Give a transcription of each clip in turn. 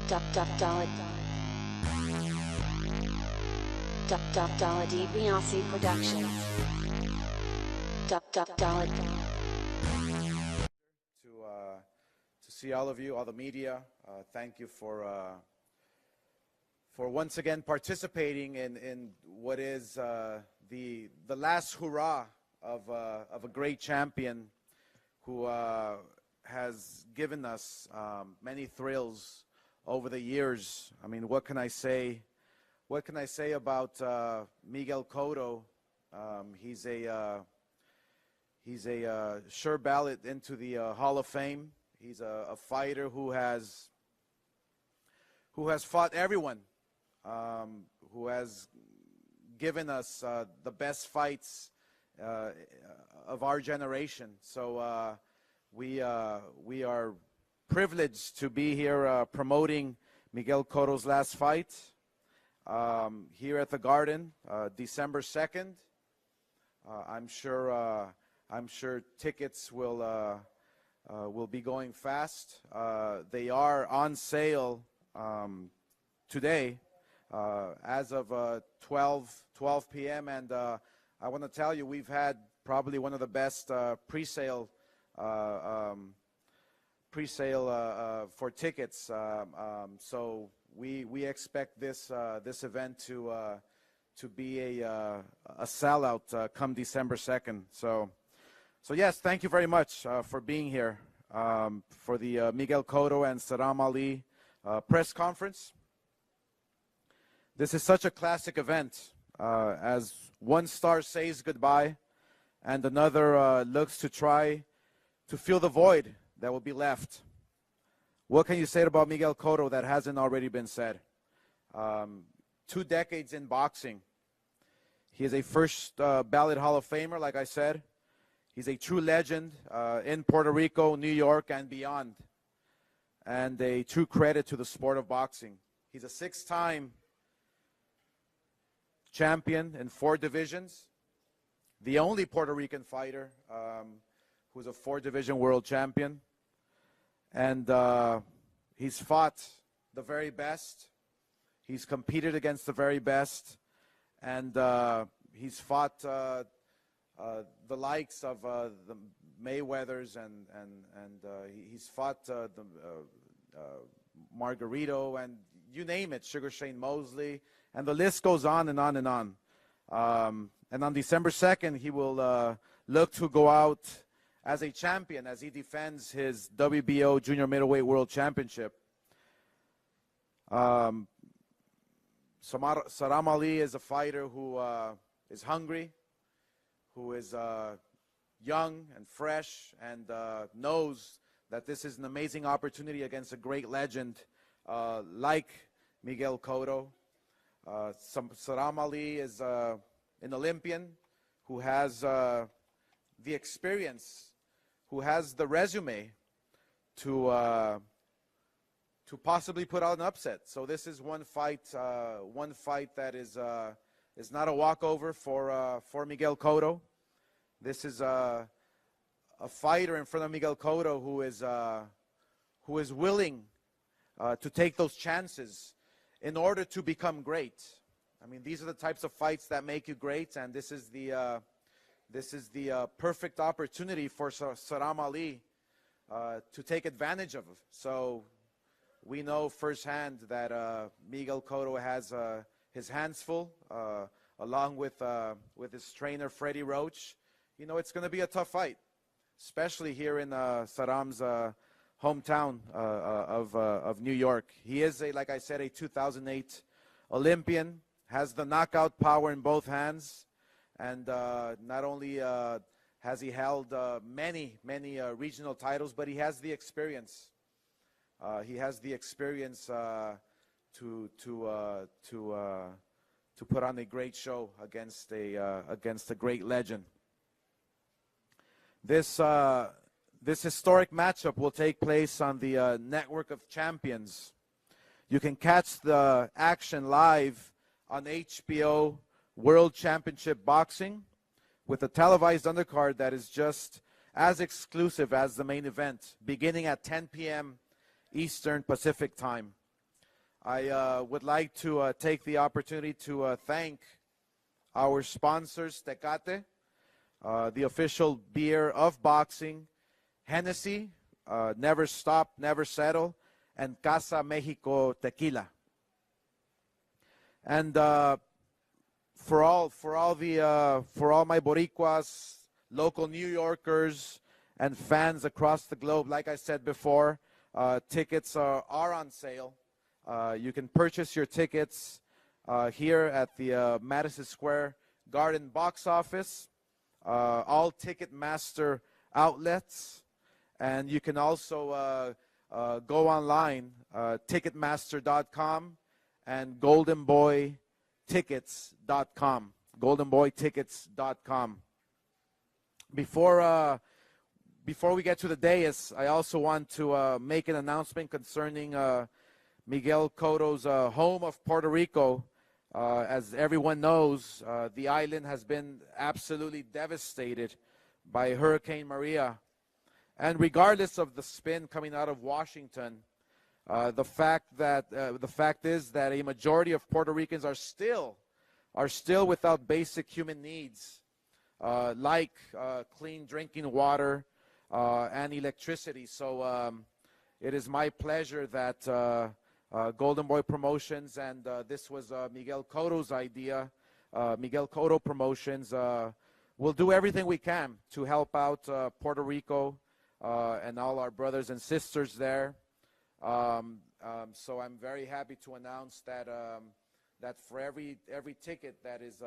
DOLLA DIBIASE Productions. DOLLA. To see all of you, all the media, thank you for once again participating in what is the last hurrah of a great champion who has given us many thrills over the years. I mean, what can I say? What can I say about Miguel Cotto? He's a sure ballot into the Hall of Fame. He's a fighter who has fought everyone, who has given us the best fights of our generation. So we are privileged to be here promoting Miguel Cotto's last fight here at the Garden, December 2nd. I'm sure tickets will be going fast. They are on sale today as of 12 p.m. And I want to tell you, we've had probably one of the best pre-sale for tickets. So we expect this event to be a sellout come December 2nd. So yes, thank you very much for being here for the Miguel Cotto and Sadam Ali press conference. This is such a classic event as one star says goodbye and another looks to try to fill the void that will be left. What can you say about Miguel Cotto that hasn't already been said? 2 decades in boxing. He is a first ballot Hall of Famer, like I said. He's a true legend in Puerto Rico, New York, and beyond, and a true credit to the sport of boxing. He's a 6-time champion in 4 divisions, the only Puerto Rican fighter who's a 4-division world champion, and he's fought the very best. He's competed against the very best, and he's fought the likes of the Mayweathers, and he's fought the Margarito, and you name it, Sugar Shane Mosley, and the list goes on and on and on. And on December 2nd, he will look to go out as a champion as he defends his WBO Junior Middleweight World Championship. Sadam Ali is a fighter who is hungry, who is young and fresh, and knows that this is an amazing opportunity against a great legend like Miguel Cotto. Sadam Ali is an Olympian who has the experience, who has the resume to possibly put out an upset. So this is one fight that is not a walkover for Miguel Cotto. This is a fighter in front of Miguel Cotto who is willing to take those chances in order to become great. I mean, these are the types of fights that make you great, and this is the perfect opportunity for Sadam Ali to take advantage of. So we know firsthand that Miguel Cotto has his hands full, along with his trainer Freddie Roach. You know, it's going to be a tough fight, especially here in Sadam's hometown of New York. He is, like I said, a 2008 Olympian, has the knockout power in both hands, and not only has he held many regional titles, but he has the experience. He has the experience to put on a great show against a great legend. This historic matchup will take place on the Network of Champions. You can catch the action live on HBO World Championship Boxing with a televised undercard that is just as exclusive as the main event, beginning at 10 p.m. Eastern Pacific Time. I would like to take the opportunity to thank our sponsors, Tecate, the official beer of boxing, Hennessy, Never Stop, Never Settle, and Casa Mexico Tequila. And for all my Boricuas, local New Yorkers, and fans across the globe, like I said before, tickets are on sale. You can purchase your tickets here at the Madison Square Garden box office, all Ticketmaster outlets, and you can also go online, Ticketmaster.com and GoldenBoyTickets.com. GoldenBoyTickets.com. Before we get to the dais, I also want to make an announcement concerning Miguel Cotto's home of Puerto Rico. As everyone knows, the island has been absolutely devastated by Hurricane Maria. And regardless of the spin coming out of Washington, the fact is that a majority of Puerto Ricans are still without basic human needs, like clean drinking water and electricity. So it is my pleasure that Golden Boy Promotions, and this was Miguel Cotto's idea, Miguel Cotto Promotions, will do everything we can to help out Puerto Rico and all our brothers and sisters there. So I'm very happy to announce that that for every ticket that is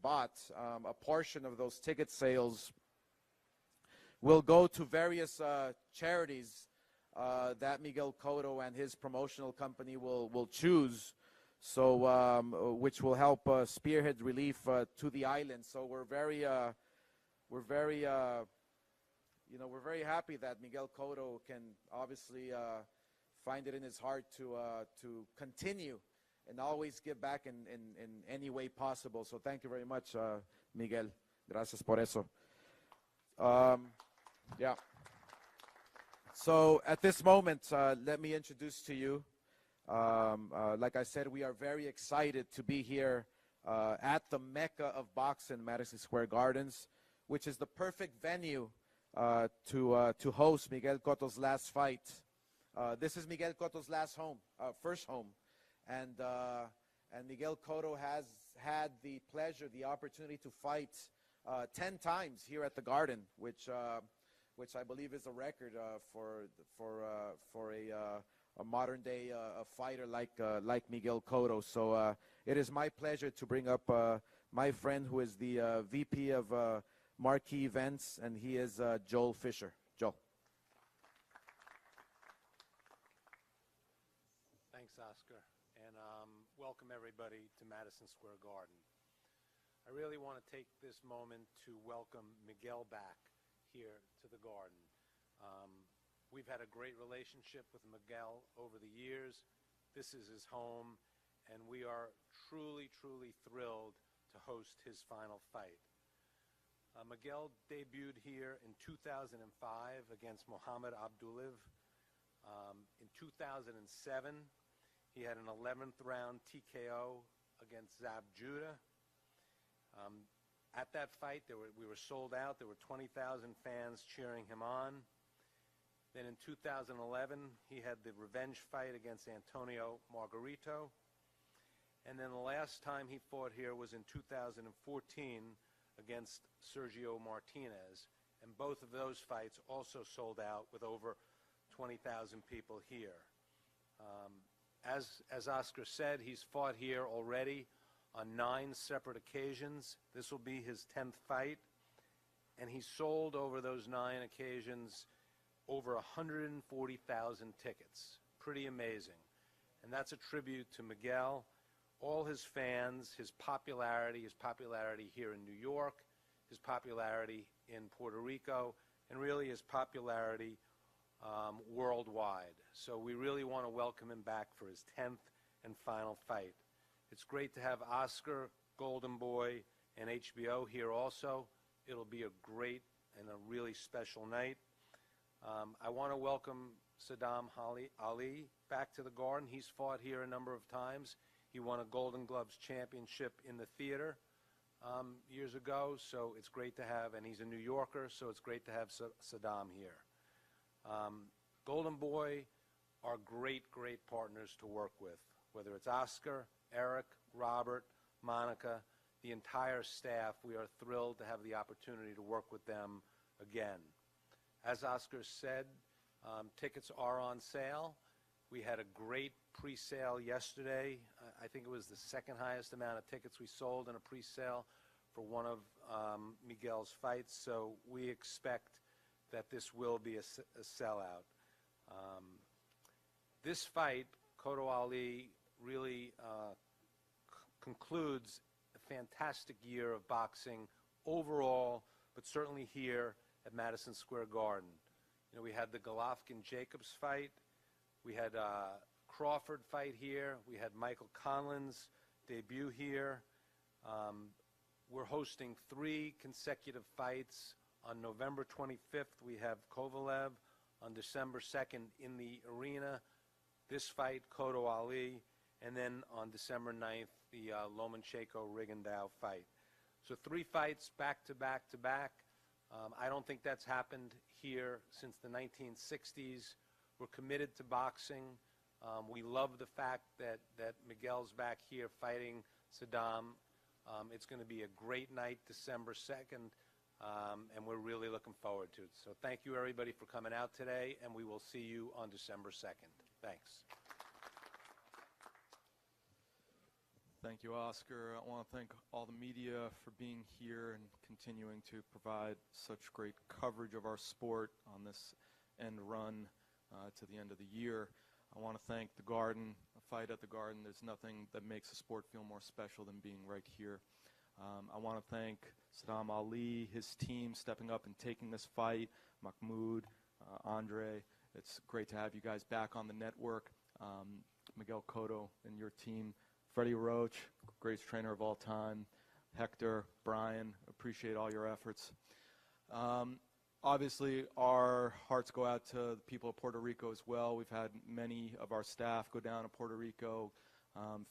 bought, a portion of those ticket sales will go to various charities that Miguel Cotto and his promotional company will choose, so which will help spearhead relief to the island. So we're very happy that Miguel Cotto can obviously find it in his heart to continue and always give back in any way possible. So thank you very much, Miguel. Gracias por eso. Yeah. So at this moment, let me introduce to you, like I said, we are very excited to be here at the Mecca of boxing, Madison Square Gardens, which is the perfect venue to host Miguel Cotto's last fight. This is Miguel Cotto's first home, and Miguel Cotto has had the pleasure, the opportunity to fight 10 times here at the Garden, which I believe is a record for a modern day fighter like Miguel Cotto. So it is my pleasure to bring up my friend who is the VP of Marquee Events, and he is Joel Fisher. Joel. Thanks, Oscar, and welcome everybody to Madison Square Garden. I really want to take this moment to welcome Miguel back here to the Garden. We've had a great relationship with Miguel over the years. This is his home, and we are truly, truly thrilled to host his final fight. Miguel debuted here in 2005 against Muhammad Abdullaev. In 2007, he had an 11th round TKO against Zab Judah. At that fight, we were sold out. There were 20,000 fans cheering him on. Then in 2011, he had the revenge fight against Antonio Margarito. And then the last time he fought here was in 2014 against Sergio Martinez. And both of those fights also sold out with over 20,000 people here. As Oscar said, he's fought here already on 9 separate occasions. This will be his 10th fight, and he sold over those 9 occasions over 140,000 tickets. Pretty amazing. And that's a tribute to Miguel, all his fans, his popularity here in New York, his popularity in Puerto Rico, and really his popularity worldwide. So we really want to welcome him back for his 10th and final fight. It's great to have Oscar, Golden Boy, and HBO here also. It'll be a great and a really special night. I want to welcome Sadam Ali back to the Garden. He's fought here a number of times. He won a Golden Gloves championship in the theater years ago, so it's great to have, and he's a New Yorker, so it's great to have Sadam here. Golden Boy are great partners to work with, whether it's Oscar, Eric, Robert, Monica, the entire staff. We are thrilled to have the opportunity to work with them again. As Oscar said, tickets are on sale. We had a great pre-sale yesterday. I think it was the second highest amount of tickets we sold in a pre-sale for one of Miguel's fights, so we expect that this will be a sellout. This fight, Cotto Ali, really concludes a fantastic year of boxing overall, but certainly here at Madison Square Garden. You know, we had the Golovkin-Jacobs fight. We had Crawford fight here. We had Michael Conlan's debut here. We're hosting 3 consecutive fights. On November 25th, we have Kovalev. On December 2nd, in the arena, this fight, Cotto Ali. And then on December 9th, the Lomachenko-Rigondeaux fight. So 3 fights back to back to back. I don't think that's happened here since the 1960s. We're committed to boxing. We love the fact that Miguel's back here fighting Sadam. It's going to be a great night, December 2nd, and we're really looking forward to it. So thank you, everybody, for coming out today, and we will see you on December 2nd. Thanks. Thank you, Oscar. I want to thank all the media for being here and continuing to provide such great coverage of our sport on this end run to the end of the year. I want to thank the Garden, a fight at the Garden. There's nothing that makes a sport feel more special than being right here. I want to thank Sadam Ali, his team stepping up and taking this fight, Mahmoud, Andre. It's great to have you guys back on the network. Miguel Cotto and your team. Freddie Roach, greatest trainer of all time. Hector, Brian, appreciate all your efforts. Obviously, our hearts go out to the people of Puerto Rico as well. We've had many of our staff go down to Puerto Rico,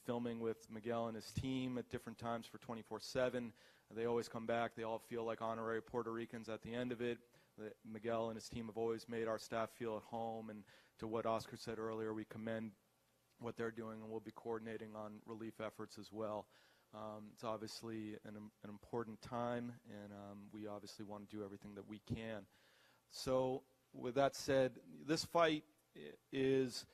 filming with Miguel and his team at different times for 24/7. They always come back. They all feel like honorary Puerto Ricans at the end of it. Miguel and his team have always made our staff feel at home, and to what Oscar said earlier, we commend what they're doing, and we'll be coordinating on relief efforts as well. It's obviously an important time, and we obviously want to do everything that we can. So with that said, this fight is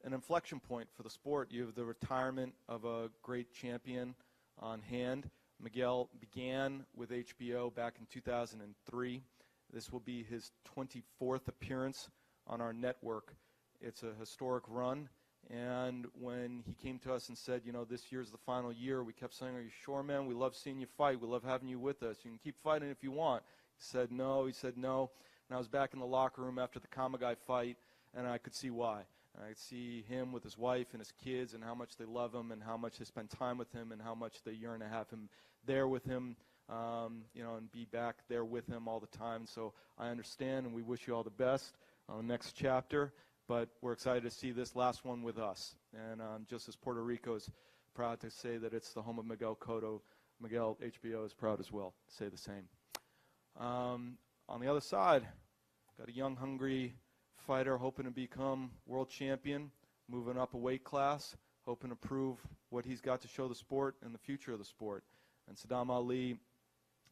an inflection point for the sport. You have the retirement of a great champion on hand. Miguel began with HBO back in 2003. This will be his 24th appearance on our network. It's a historic run. And when he came to us and said, you know, this year's the final year, we kept saying, are you sure, man? We love seeing you fight. We love having you with us. You can keep fighting if you want. He said no. He said no. And I was back in the locker room after the Kamagai fight, and I could see why. I could see him with his wife and his kids and how much they love him and how much they spend time with him and how much they yearn to have him there with him, you know, and be back there with him all the time. So I understand, and we wish you all the best on the next chapter. But we're excited to see this last one with us. And just as Puerto Rico is proud to say that it's the home of Miguel Cotto, Miguel HBO is proud as well to say the same. On the other side, got a young, hungry fighter hoping to become world champion, moving up a weight class, hoping to prove what he's got to show the sport and the future of the sport. And Sadam Ali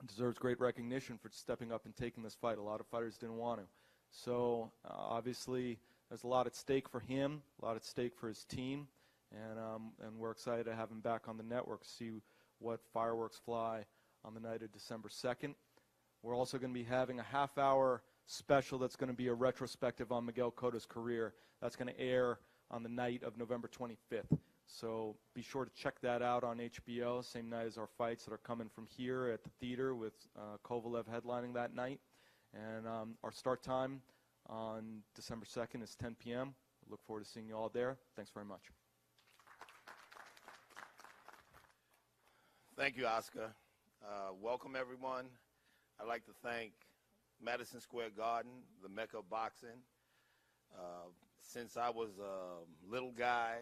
deserves great recognition for stepping up and taking this fight. A lot of fighters didn't want to. So obviously, there's a lot at stake for him, a lot at stake for his team, and we're excited to have him back on the network, see what fireworks fly on the night of December 2nd. We're also going to be having a half-hour special that's going to be a retrospective on Miguel Cotto's career. That's going to air on the night of November 25th. So be sure to check that out on HBO, same night as our fights that are coming from here at the theater with Kovalev headlining that night. And our start time on December 2nd is 10 p.m. We look forward to seeing you all there. Thanks very much. Thank you, Oscar. Welcome, everyone. I'd like to thank Madison Square Garden, the Mecca of Boxing, since I was a little guy,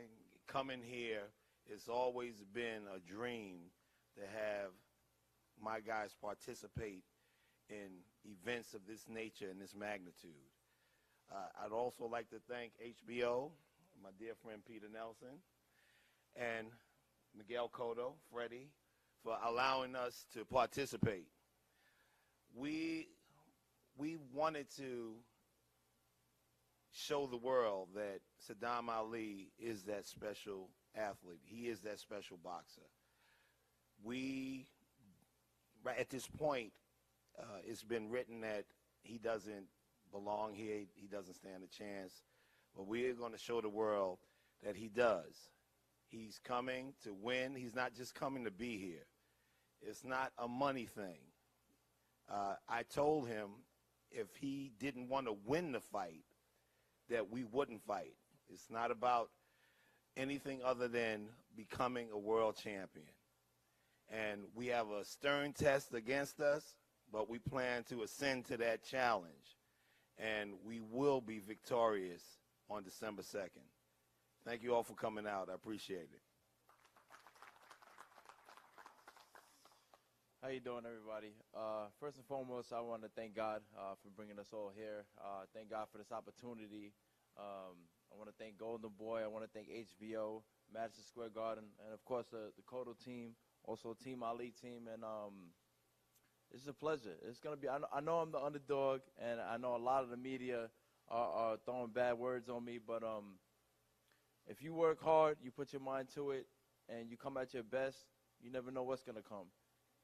coming here, it's always been a dream to have my guys participate in events of this nature and this magnitude. I'd also like to thank HBO, my dear friend Peter Nelson, and Miguel Cotto, Freddie, for allowing us to participate. We wanted to show the world that Sadam Ali is that special athlete. He is that special boxer. Right at this point, it's been written that he doesn't belong here, he doesn't stand a chance, but we're going to show the world that he does. He's coming to win. He's not just coming to be here. It's not a money thing. I told him if he didn't want to win the fight, that we wouldn't fight. It's not about anything other than becoming a world champion. And we have a stern test against us, but we plan to ascend to that challenge. And we will be victorious on December 2nd. Thank you all for coming out. I appreciate it. How you doing, everybody? First and foremost, I want to thank God for bringing us all here. Thank God for this opportunity. I want to thank Golden Boy. I want to thank HBO, Madison Square Garden, and of course the Cotto team, also Team Ali team. And it's a pleasure. It's gonna be. I know I'm the underdog, and I know a lot of the media are throwing bad words on me. But if you work hard, you put your mind to it, and you come at your best, you never know what's gonna come.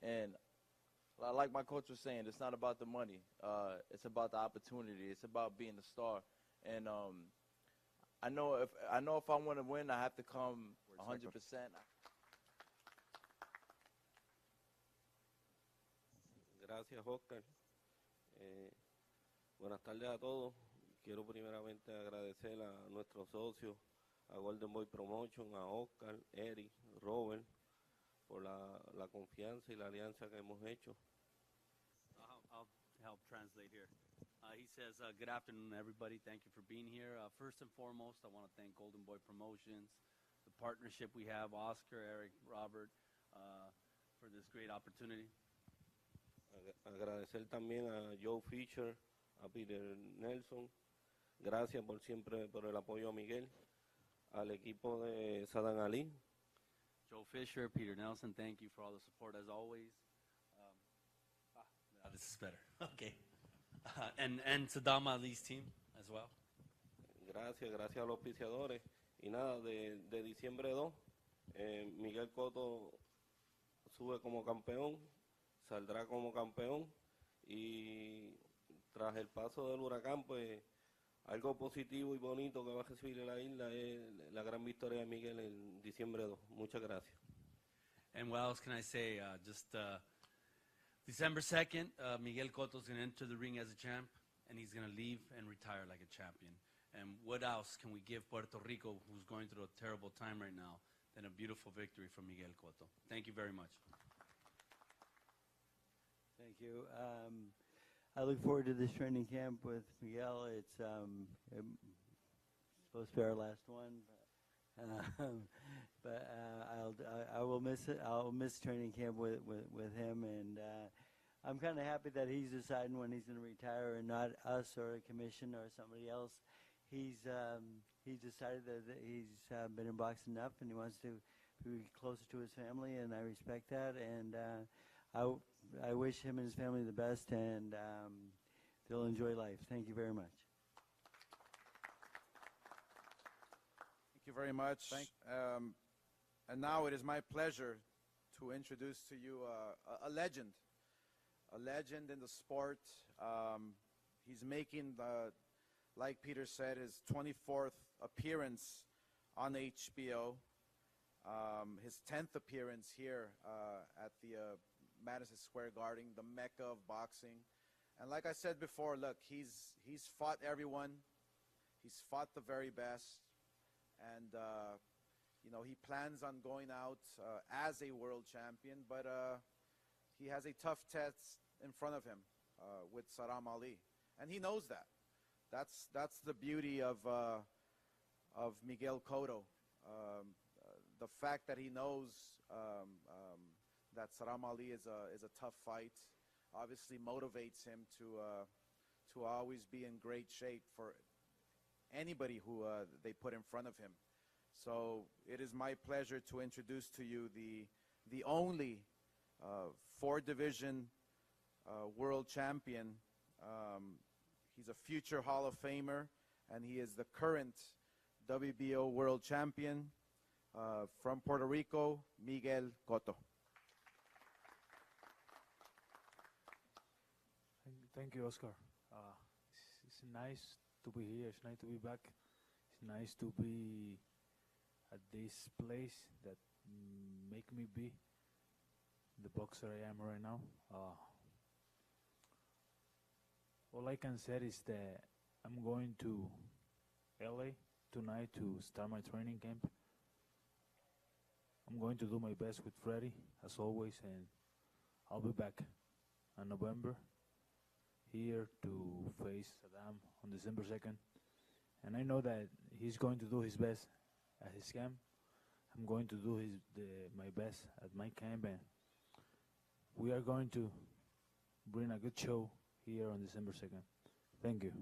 And like my coach was saying, it's not about the money. It's about the opportunity. It's about being a star. And I know if I want to win, I have to come 100%. Gracias, Oscar. Buenas tardes a todos. Quiero primeramente agradecer a nuestros socios, a Golden Boy Promotion, a Oscar, Eric, Robert, por la confianza y la alianza que hemos hecho. I'll help translate here. He says, good afternoon, everybody. Thank you for being here. First and foremost, I want to thank Golden Boy Promotions, the partnership we have, Oscar, Eric, Robert, for this great opportunity. Agradecer también a Joe Fisher, a Peter Nelson. Gracias por siempre por el apoyo a Miguel, al equipo de Sadam Ali. Joe Fisher, Peter Nelson, thank you for all the support as always. This is better. Okay. And Sadam Ali's team as well. Gracias a los auspiciadores. Y nada, de diciembre 2, Miguel Cotto sube como campeón, saldrá como campeón y tras el paso del huracán, pues algo positivo y bonito que va a recibir la isla es la gran victoria de Miguel en diciembre 2. Muchas gracias. And what else can I say? December 2nd, Miguel Cotto is going to enter the ring as a champ, and he's going to leave and retire like a champion. And what else can we give Puerto Rico, who's going through a terrible time right now, than a beautiful victory from Miguel Cotto? Thank you very much. Thank you. I look forward to this training camp with Miguel. It's supposed to be our last one, but I will miss it. I'll miss training camp with him, and I'm kind of happy that he's deciding when he's going to retire, and not us or a commission or somebody else. He's decided that he's been in boxing enough, and he wants to be closer to his family, and I respect that. And I wish him and his family the best, and they'll enjoy life. Thank you very much. Thank you very much. And now it is my pleasure to introduce to you a legend in the sport. He's making, like Peter said, his 24th appearance on HBO, his 10th appearance here at the Madison Square Garden, the Mecca of boxing. And like I said before, look, he's fought everyone. He's fought the very best. And, you know, he plans on going out as a world champion, but he has a tough test in front of him with Sadam Ali. And he knows that. That's the beauty of of Miguel Cotto. The fact that he knows that Sadam Ali is a tough fight obviously motivates him to always be in great shape for anybody who they put in front of him. So it is my pleasure to introduce to you the only four-division world champion. He's a future Hall of Famer, and he is the current WBO world champion from Puerto Rico, Miguel Cotto. Thank you, Oscar. It's nice to be here. It's nice to be back. It's nice to be at this place that make me be the boxer I am right now. All I can say is that I'm going to LA tonight to start my training camp. I'm going to do my best with Freddie, as always, and I'll be back in November here to face Sadam on December 2nd. And I know that he's going to do his best at his camp. I'm going to do my best at my camp, and we are going to bring a good show here on December 2nd. Thank you.